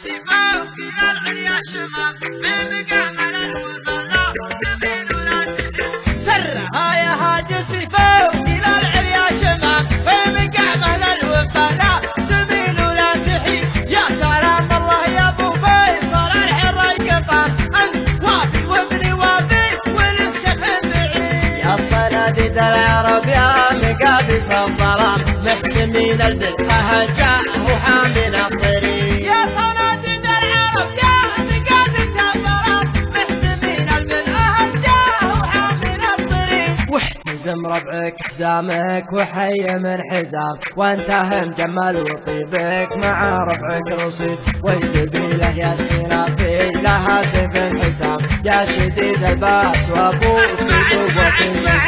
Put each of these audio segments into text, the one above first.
العاجز فوق إلى العليا شمام بمقامل الوطلاء تميل ولا تدس سرها يا هاجس فوق إلى العليا شمام بمقامل الوطلاء تميل ولا تحيد يا سلام الله يا ابو فيصل الحر القطار انت وافي وابني وافي ولد شبه بعيد يا صناديد العرب يا مقابس الظلام محتمين البرهة جاء وحامل الطريق يا صناديد العرب يا مقابس الظلام محتمين البرهة جاء وحامل الطريق واحتزم ربعك حزامك وحي من حزام وانتهى مجمل وطيبك مع ربعك رصيد والقبيلة يا السنافيل لها سيف حسام يا شديد الباس وابوك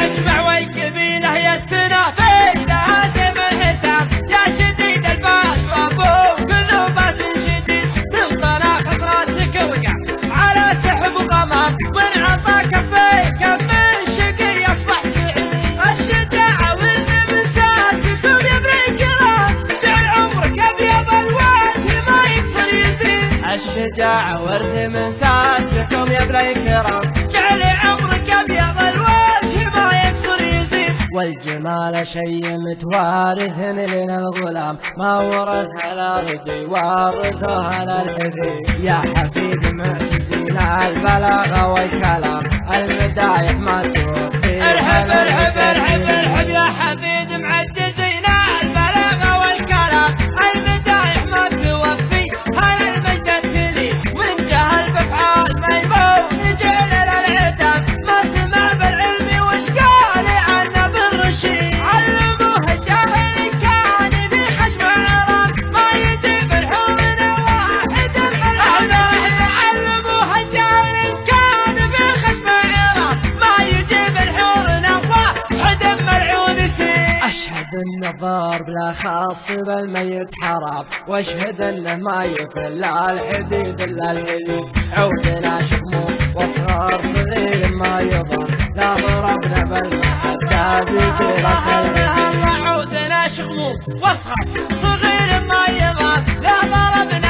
اسمع والقبيلة يا السنافيل لها سيف حسام يا شديد الباس وابوك ذو باس شديد من طلاقة راسك وقع على سحب غمام وان عطى كفيك من شقي يصبح سعيد الشجاعة والمساسكم يا ابن الكرام جعل عمرك ابيض الوجه ما يكسر يزيد الشجاعة ورث من ساسكم يا ابن الكرام جعل عمرك ابيض الوجه ما يكسر يزيد والجمال شيء متوارث من الغلام ما ورثها الارض يورثها الحفيد يا حفيد معجزين البلاغه والكلام المدايح ما توفي ارحب ارحب ارحب ارحب يا حفيد معجزين البلاغه والكلام المدايح ما توفي هل المجد التلي من جهل بافعال ميمون جعل العتاب ما سمع بالعلم وش قال عنه بالرشيد علموه الجاهل كان في خشم عرام ما يجيب الحور واحد علموه الجاهل كان في خشم عرام ما يجيب الحور واحد ملعون سيد اشهد ان الضرب لا خاص بالميت حرام واشهد انه ما يفل الحديد الا الحديد عودنا شموم واصغر صغير ما يضر لا ضربنا بالمحبة في راس الحديد عودنا شموم واصغر صغير ما يضر لا ضربنا